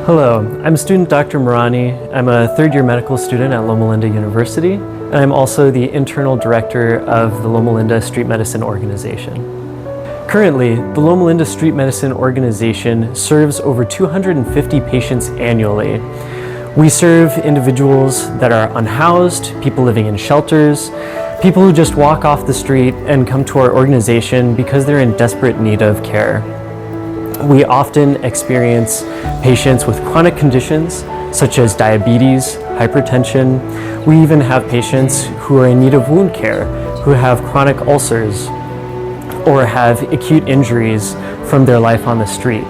Hello, I'm student Dr. Marani. I'm a third-year medical student at Loma Linda University, and I'm also the internal director of the Loma Linda Street Medicine Organization. Currently, the Loma Linda Street Medicine Organization serves over 250 patients annually. We serve individuals that are unhoused, people living in shelters, people who just walk off the street and come to our organization because they're in desperate need of care. We often experience patients with chronic conditions such as diabetes, hypertension. We even have patients who are in need of wound care, who have chronic ulcers or have acute injuries from their life on the street.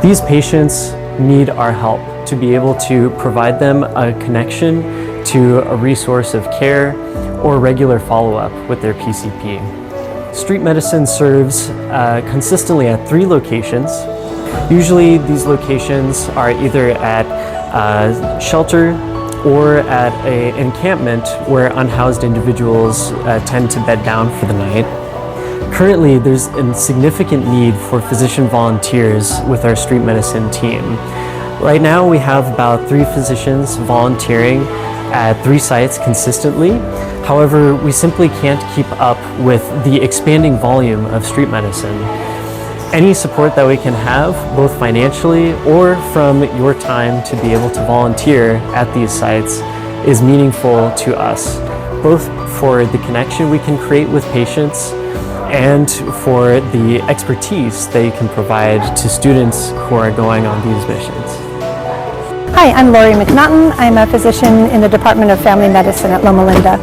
These patients need our help to be able to provide them a connection to a resource of care or regular follow-up with their PCP. Street medicine serves consistently at 3 locations. Usually these locations are either at a shelter or at an encampment where unhoused individuals tend to bed down for the night. Currently, there's a significant need for physician volunteers with our street medicine team. Right now we have about 3 physicians volunteering at 3 sites consistently. However, we simply can't keep up with the expanding volume of street medicine. Any support that we can have, both financially or from your time to be able to volunteer at these sites, is meaningful to us, both for the connection we can create with patients and for the expertise they can provide to students who are going on these missions. Hi, I'm Lori McNaughton. I'm a physician in the Department of Family Medicine at Loma Linda.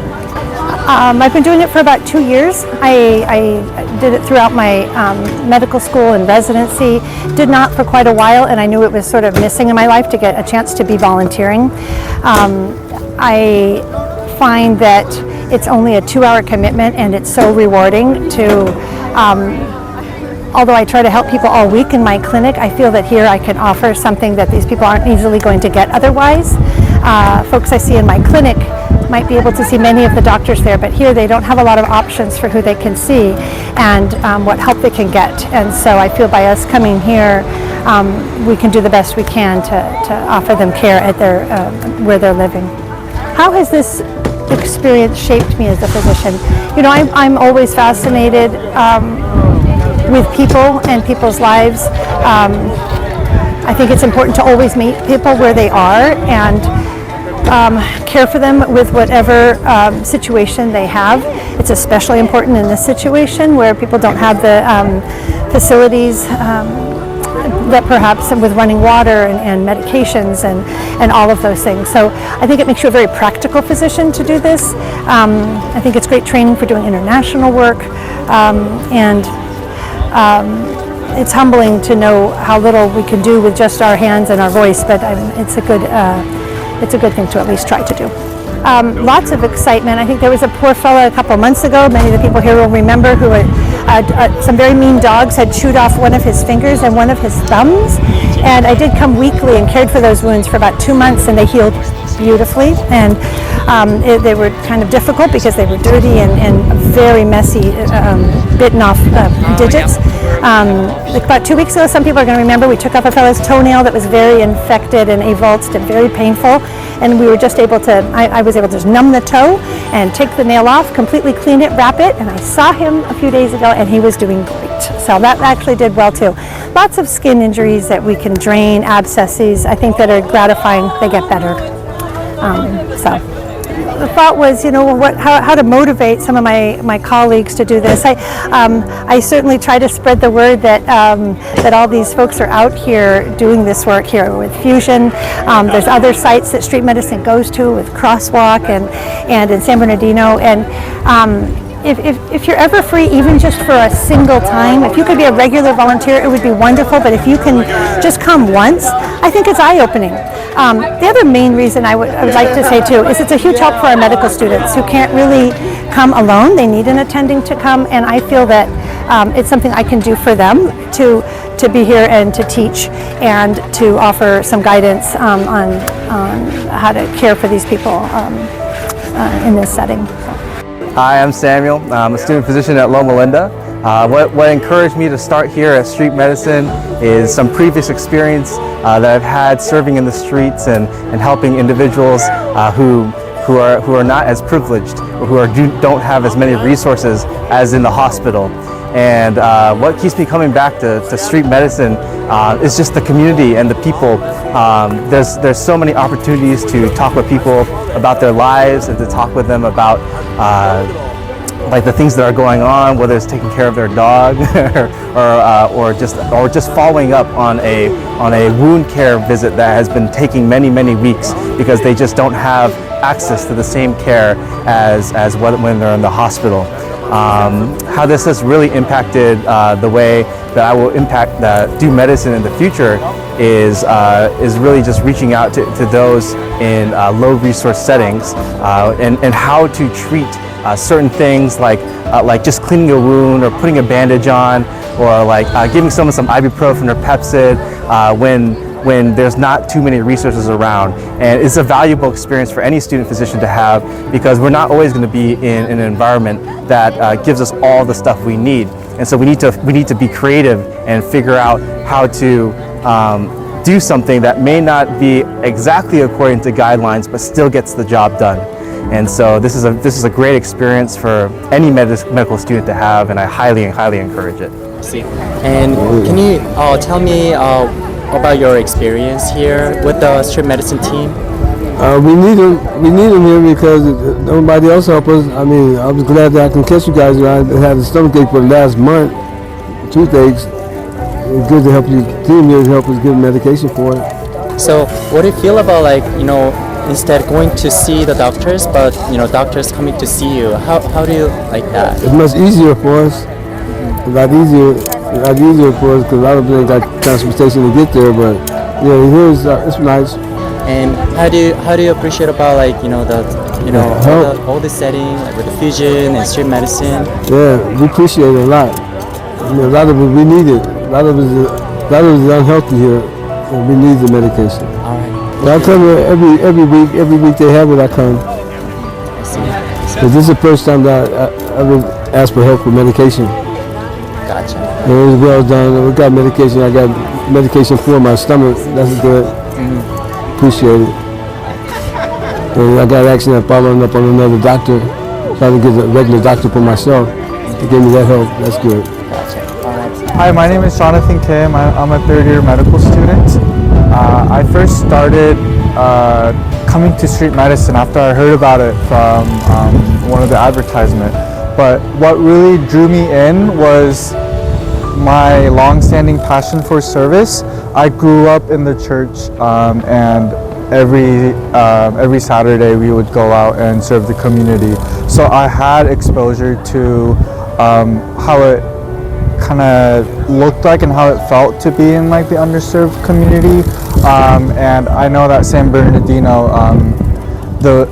I've been doing it for about 2 years. I did it throughout my medical school and residency, did not for quite a while, and I knew it was sort of missing in my life to get a chance to be volunteering. I find that it's only a 2-hour commitment, and it's so rewarding to although I try to help people all week in my clinic, I feel that here I can offer something that these people aren't easily going to get otherwise. Folks I see in my clinic might be able to see many of the doctors there, but here they don't have a lot of options for who they can see and what help they can get. And so I feel by us coming here, we can do the best we can to offer them care at their where they're living. How has this experience shaped me as a physician? You know, I'm always fascinated with people and people's lives. I think it's important to always meet people where they are and care for them with whatever situation they have. It's especially important in this situation where people don't have the facilities that perhaps with running water and medications and all of those things. So I think it makes you a very practical physician to do this. I think it's great training for doing international work, and it's humbling to know how little we can do with just our hands and our voice, but it's a good thing to at least try to do. Lots of excitement. I think there was a poor fella a couple months ago, many of the people here will remember, who some very mean dogs had chewed off one of his fingers and one of his thumbs, and I did come weekly and cared for those wounds for about 2 months, and they healed beautifully. And they were kind of difficult because they were dirty and very messy, bitten off digits. Like about 2 weeks ago, some people are going to remember, we took off a fellow's toenail that was very infected and avulsed and very painful, and we were just able to, I was able to just numb the toe and take the nail off, completely clean it, wrap it, and I saw him a few days ago and he was doing great. So that actually did well too. Lots of skin injuries that we can drain, abscesses, I think that are gratifying, they get better. So the thought was, you know, how to motivate some of my colleagues to do this. I certainly try to spread the word that that all these folks are out here doing this work here with Fusion. There's other sites that street medicine goes to with Crosswalk and in San Bernardino. And if you're ever free, even just for a single time, if you could be a regular volunteer, it would be wonderful. But if you can just come once, I think it's eye-opening. The other main reason I would like to say too is it's a huge help for our medical students who can't really come alone. They need an attending to come, and I feel that it's something I can do for them to be here and to teach and to offer some guidance on how to care for these people in this setting. Hi, I'm Samuel. I'm a student physician at Loma Linda. What encouraged me to start here at Street Medicine is some previous experience that I've had serving in the streets and helping individuals who are not as privileged or don't have as many resources as in the hospital. And what keeps me coming back to street medicine is just the community and the people. There's so many opportunities to talk with people about their lives and to talk with them about like the things that are going on, whether it's taking care of their dog or just following up on a wound care visit that has been taking many weeks because they just don't have access to the same care as when they're in the hospital. How this has really impacted the way that I will do medicine in the future is really just reaching out to those in low resource settings and how to treat certain things like just cleaning a wound or putting a bandage on, or like giving someone some ibuprofen or Pepcid when there's not too many resources around. And it's a valuable experience for any student physician to have, because we're not always going to be in an environment that gives us all the stuff we need. And so we need to be creative and figure out how to do something that may not be exactly according to guidelines, but still gets the job done. And so this is a great experience for any medical student to have, and I highly encourage it. See. And can you tell me about your experience here with the street medicine team? We need them here because nobody else help us. I mean, I was glad that I can catch you guys. I had a stomachache for the last month, toothaches. It's good to help you team here to help us give medication for it. So what do you feel about, like, instead going to see the doctors, but doctors coming to see you? How do you like that? It's much easier for us. A lot easier for us because a lot of them got transportation to get there. But yeah, here it's nice. And how do you appreciate about all the setting, like with the fusion and street medicine? Yeah, we appreciate it a lot. I mean, a lot of it we need it. A lot of it is unhealthy here, and we need the medication. All right. I come here every week. Every week they have it, I come. I see. But this is the first time that I ever asked for help with medication. Gotcha. And it was well done. We got medication. I got medication for my stomach. That's good. Appreciate it. And I got actually following up on another doctor, trying to get a regular doctor for myself. He gave me that help. That's good. Gotcha. All right. Hi, my name is Jonathan Kim. I'm a third-year medical student. I first started coming to street medicine after I heard about it from one of the advertisements. But what really drew me in was my long-standing passion for service. I grew up in the church, and every Saturday we would go out and serve the community. So I had exposure to how it kind of looked like and how it felt to be in like the underserved community. And I know that San Bernardino,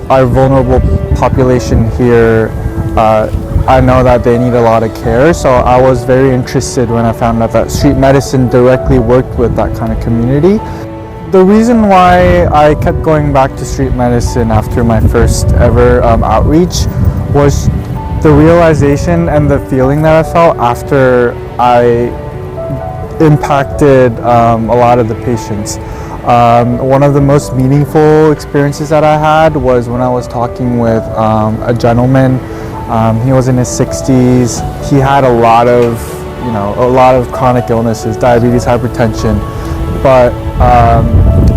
our vulnerable population here, I know that they need a lot of care. So I was very interested when I found out that street medicine directly worked with that kind of community. The reason why I kept going back to street medicine after my first ever outreach was the realization and the feeling that I felt after I impacted a lot of the patients. One of the most meaningful experiences that I had was when I was talking with a gentleman. He was in his 60s. He had a lot of chronic illnesses, diabetes, hypertension. But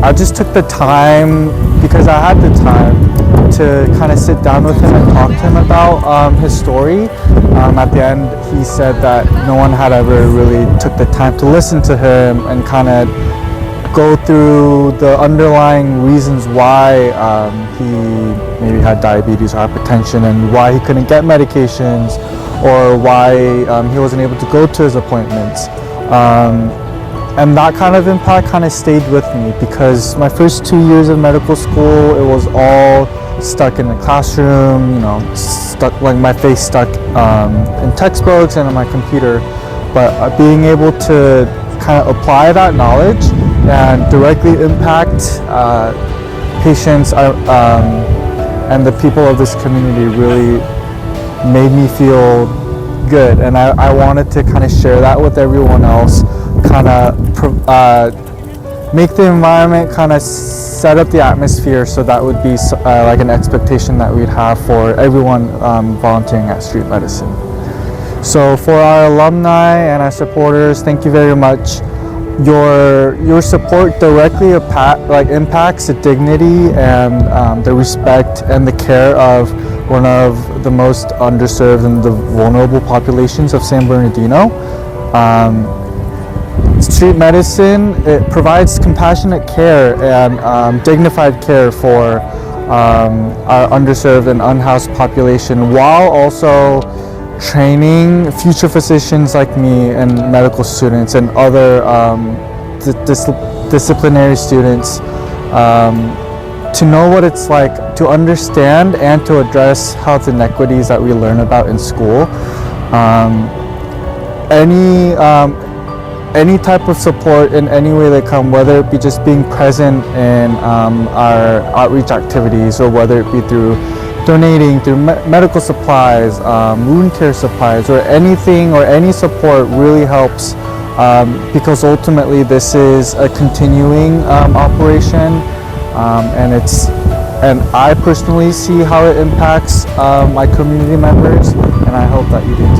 I just took the time, because I had the time, to kind of sit down with him and talk to him about his story. At the end, he said that no one had ever really took the time to listen to him and kind of go through the underlying reasons why he maybe had diabetes or hypertension, and why he couldn't get medications, or why he wasn't able to go to his appointments. And that kind of impact kind of stayed with me, because my first 2 years of medical school, it was all stuck in the classroom, stuck, like my face stuck in textbooks and on my computer. But being able to kind of apply that knowledge and directly impact patients and the people of this community really made me feel good, and I wanted to kind of share that with everyone else, kind of make the environment, kind of set up the atmosphere, so that would be like an expectation that we'd have for everyone volunteering at Street Medicine. So for our alumni and our supporters, thank you very much. Your support directly impacts the dignity and the respect and the care of one of the most underserved and the vulnerable populations of San Bernardino. Street medicine, it provides compassionate care and dignified care for our underserved and unhoused population, while also training future physicians like me and medical students and other disciplinary students to know what it's like to understand and to address health inequities that we learn about in school. Any type of support in any way they come, whether it be just being present in our outreach activities, or whether it be through donating through medical supplies, wound care supplies, or anything or any support really helps, because ultimately this is a continuing operation, and I personally see how it impacts my community members, and I hope that you do too.